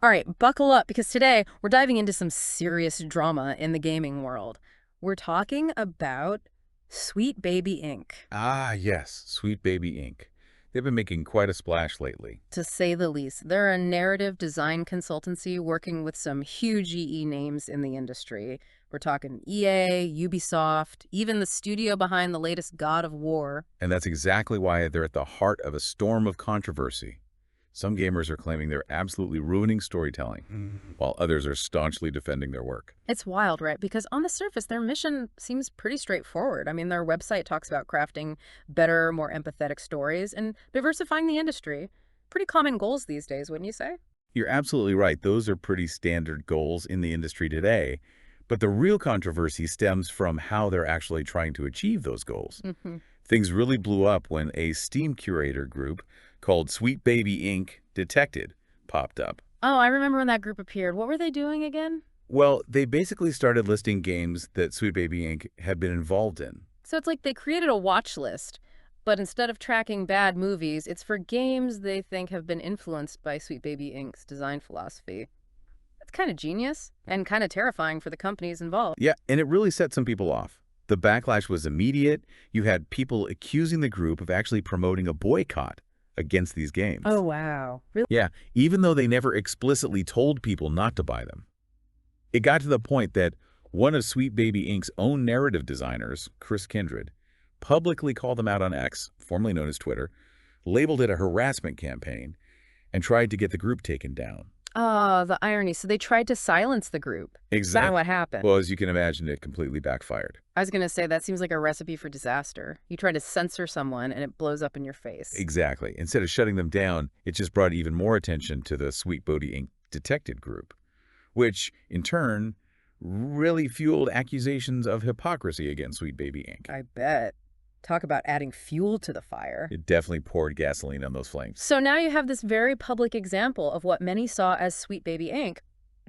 All right, buckle up because today we're diving into some serious drama in the gaming world. We're talking about Sweet Baby Inc., Ah, yes, Sweet Baby Inc. They've been making quite a splash lately. to say the least. They're a narrative design consultancy working with some huge EE names in the industry. We're talking EA, Ubisoft, even the studio behind the latest God of War. And that's exactly why they're at the heart of a storm of controversy. Some gamers are claiming they're absolutely ruining storytelling, while others are staunchly defending their work. It's wild, right? Because on the surface, their mission seems pretty straightforward. I mean, their website talks about crafting better, more empathetic stories and diversifying the industry. Pretty common goals these days, wouldn't you say? You're absolutely right. Those are pretty standard goals in the industry today. But the real controversy stems from how they're actually trying to achieve those goals. Hmm. Things really blew up when a Steam curator group called Sweet Baby Inc. Detected popped up. Oh, I remember when that group appeared. What were they doing again? Well, they basically started listing games that Sweet Baby Inc. had been involved in. So it's like they created a watch list, but instead of tracking bad movies, it's for games they think have been influenced by Sweet Baby Inc.'s design philosophy. That's kind of genius and kind of terrifying for the companies involved. Yeah, and it really set some people off. The backlash was immediate. You had people accusing the group of actually promoting a boycott against these Oh, games. wow. Really? Yeah, even though they never explicitly told people not to buy them. It got to the point that one of Sweet Baby Inc.'s own narrative designers, Chris Kindred, publicly called them out on X, formerly known as Twitter, labeled it a harassment campaign, and tried to get the group taken down. Oh, the irony. So they tried to silence the group. Is that Exactly. what happened? Well, as you can imagine, it completely backfired. I was going to say that seems like a recipe for disaster. You try to censor someone and it blows up in your face. Exactly. Instead of shutting them down, it just brought even more attention to the Sweet Baby Inc. Detected group, which, in turn, really fueled accusations of hypocrisy against Sweet Baby Inc. I bet. Talk about adding fuel to the fire. It definitely poured gasoline on those flames. So now you have this very public example of what many saw as Sweet Baby Inc.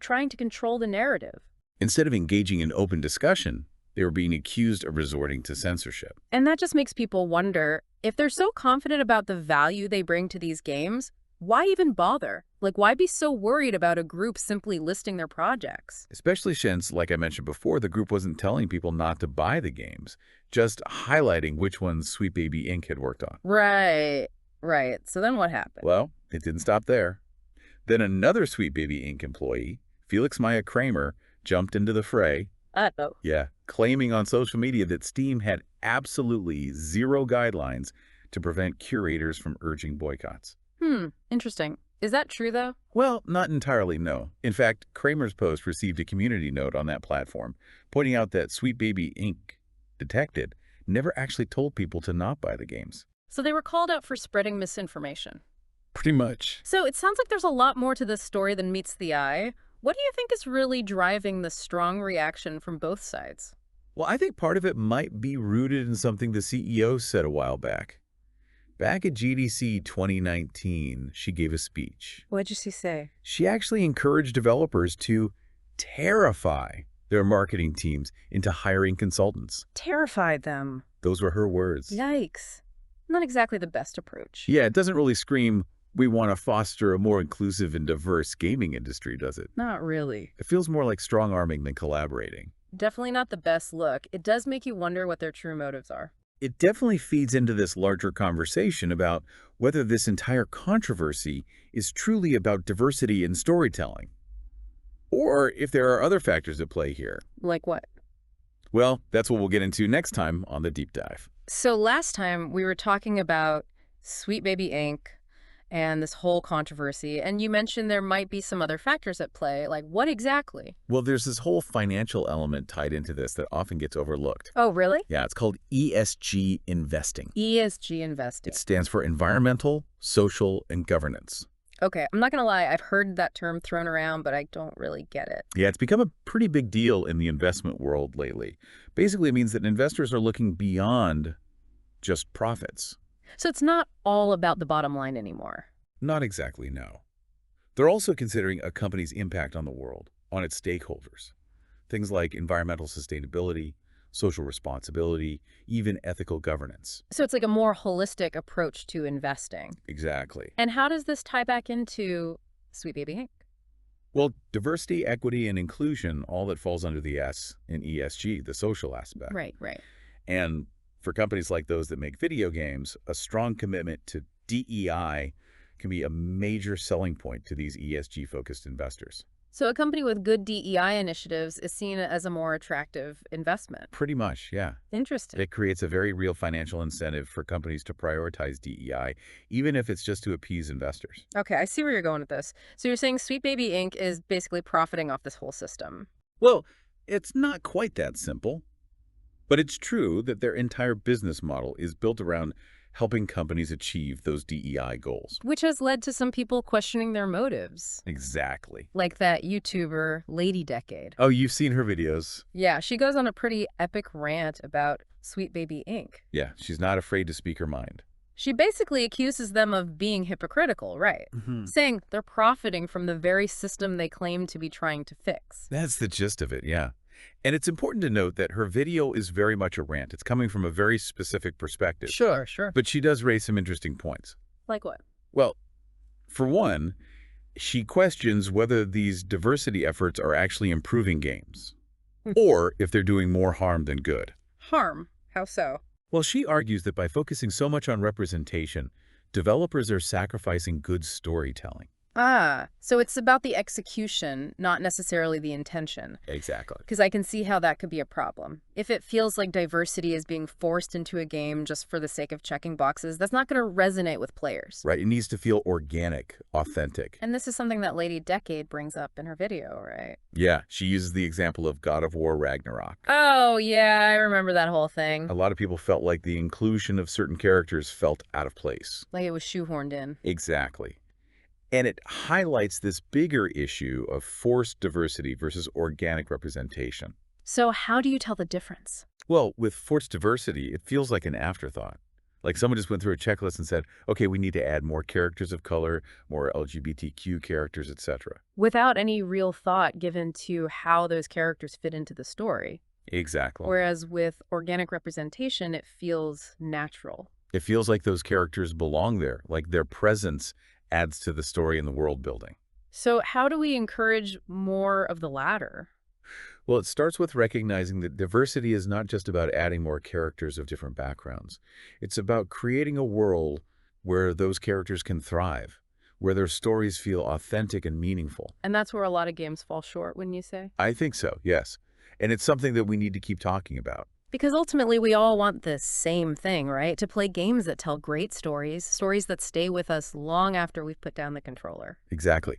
trying to control the narrative. Instead of engaging in open discussion, they were being accused of resorting to censorship. And that just makes people wonder, if they're so confident about the value they bring to these games, why even bother? Like, why be so worried about a group simply listing their projects? Especially since, like I mentioned before, the group wasn't telling people not to buy the games, just highlighting which ones Sweet Baby Inc. had worked on. Right, right. So then what happened? Well, it didn't stop there. Then another Sweet Baby Inc. employee, Felix Maya Kramer, jumped into the fray. Uh-oh. Yeah, claiming on social media that Steam had absolutely zero guidelines to prevent curators from urging boycotts. Interesting. Is that true, though? Well, not entirely, no. In fact, Kramer's post received a community note on that platform, pointing out that Sweet Baby Inc. Detected never actually told people to not buy the games. So they were called out for spreading misinformation. Pretty much. So it sounds like there's a lot more to this story than meets the eye. What do you think is really driving the strong reaction from both sides? Well, I think part of it might be rooted in something the CEO said a while back. Back at GDC 2019, she gave a speech. What'd she say? She actually encouraged developers to terrify their marketing teams into hiring consultants. Terrified them. Those were her words. Yikes. Not exactly the best approach. Yeah, it doesn't really scream, we want to foster a more inclusive and diverse gaming industry, does it? Not really. It feels more like strong-arming than collaborating. Definitely not the best look. It does make you wonder what their true motives are. It definitely feeds into this larger conversation about whether this entire controversy is truly about diversity in storytelling, or if there are other factors at play here. Like what? Well, that's what we'll get into next time on The Deep Dive. So last time we were talking about Sweet Baby Inc. and this whole controversy, and you mentioned there might be some other factors at play. Like what exactly? Well, there's this whole financial element tied into this that often gets overlooked. Oh, really? Yeah, it's called ESG investing. ESG investing. It stands for environmental, social, and governance. Okay, I'm not gonna lie, I've heard that term thrown around, but I don't really get it. Yeah, it's become a pretty big deal in the investment world lately. Basically, it means that investors are looking beyond just profits. So it's not all about the bottom line anymore. Not exactly, no. They're also considering a company's impact on the world, on its stakeholders. Things like environmental sustainability, social responsibility, even ethical governance. So it's like a more holistic approach to investing. Exactly. And how does this tie back into Sweet Baby Inc.? Well, diversity, equity, and inclusion, all that falls under the S in ESG, the social aspect. Right, right. And for companies like those that make video games, a strong commitment to DEI can be a major selling point to these ESG-focused investors. So a company with good DEI initiatives is seen as a more attractive investment. Pretty much, yeah. Interesting. It creates a very real financial incentive for companies to prioritize DEI, even if it's just to appease investors. Okay, I see where you're going with this. So you're saying Sweet Baby Inc. is basically profiting off this whole system. Well, it's not quite that simple, but it's true that their entire business model is built around helping companies achieve those DEI goals. Which has led to some people questioning their motives. Exactly. Like that YouTuber, Lady Decade. Oh, you've seen her videos. Yeah, she goes on a pretty epic rant about Sweet Baby Inc. Yeah, she's not afraid to speak her mind. She basically accuses them of being hypocritical, right? Saying they're profiting from the very system they claim to be trying to fix. That's the gist of it, yeah. And it's important to note that her video is very much a rant. It's coming from a very specific perspective. Sure, sure. But she does raise some interesting points. Like what? Well, for one, she questions whether these diversity efforts are actually improving games, or if they're doing more harm than good. Harm? How so? Well, she argues that by focusing so much on representation, developers are sacrificing good storytelling. Ah, so it's about the execution, not necessarily the intention. Exactly. Because I can see how that could be a problem. If it feels like diversity is being forced into a game just for the sake of checking boxes, that's not going to resonate with players. Right, it needs to feel organic, authentic. And this is something that Lady Decade brings up in her video, right? Yeah, she uses the example of God of War Ragnarok. Oh, yeah, I remember that whole thing. A lot of people felt like the inclusion of certain characters felt out of place. Like it was shoehorned in. Exactly. And it highlights this bigger issue of forced diversity versus organic representation. So how do you tell the difference? Well, with forced diversity, it feels like an afterthought. Like someone just went through a checklist and said, okay, we need to add more characters of color, more LGBTQ characters, etc. Without any real thought given to how those characters fit into the story. Exactly. Whereas with organic representation, it feels natural. It feels like those characters belong there, like their presence adds to the story and the world building. So how do we encourage more of the latter? Well, it starts with recognizing that diversity is not just about adding more characters of different backgrounds. It's about creating a world where those characters can thrive, where their stories feel authentic and meaningful. And that's where a lot of games fall short, wouldn't you say? I think so, yes. And it's something that we need to keep talking about. Because ultimately, we all want the same thing, right? To play games that tell great stories, stories that stay with us long after we've put down the controller. Exactly.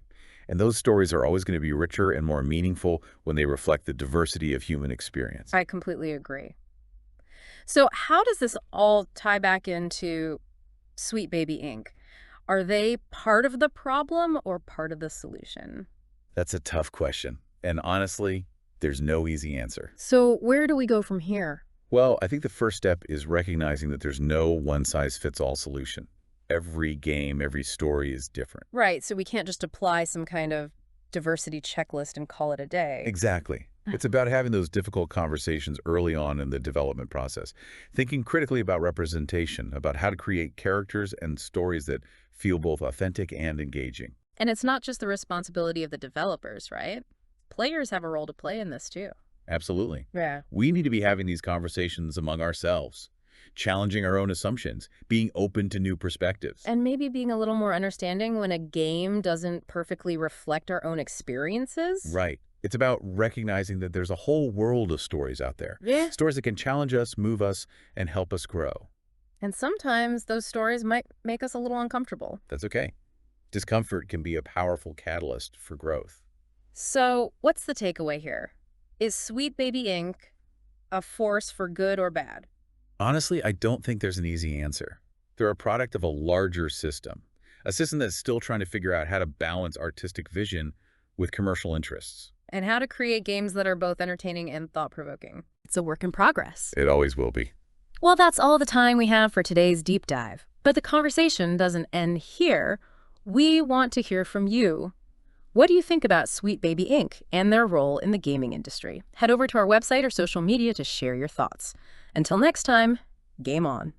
And those stories are always going to be richer and more meaningful when they reflect the diversity of human experience. I completely agree. So how does this all tie back into Sweet Baby Inc.? Are they part of the problem or part of the solution? That's a tough question. And honestly, there's no easy answer. So where do we go from here? Well, I think the first step is recognizing that there's no one-size-fits-all solution. Every game, every story is different. Right, so we can't just apply some kind of diversity checklist and call it a day. Exactly. It's about having those difficult conversations early on in the development process, thinking critically about representation, about how to create characters and stories that feel both authentic and engaging. And it's not just the responsibility of the developers, right? Players have a role to play in this too. Absolutely. Yeah. We need to be having these conversations among ourselves, challenging our own assumptions, being open to new perspectives. And maybe being a little more understanding when a game doesn't perfectly reflect our own experiences. Right. It's about recognizing that there's a whole world of stories out there. Yeah. Stories that can challenge us, move us, and help us grow. And sometimes those stories might make us a little uncomfortable. That's okay. Discomfort can be a powerful catalyst for growth. So what's the takeaway here? Is Sweet Baby Inc. a force for good or bad? Honestly, I don't think there's an easy answer. They're a product of a larger system, a system that's still trying to figure out how to balance artistic vision with commercial interests. And how to create games that are both entertaining and thought-provoking. It's a work in progress. It always will be. Well, that's all the time we have for today's deep dive. But the conversation doesn't end here. We want to hear from you. What do you think about Sweet Baby Inc. and their role in the gaming industry? Head over to our website or social media to share your thoughts. Until next time, game on.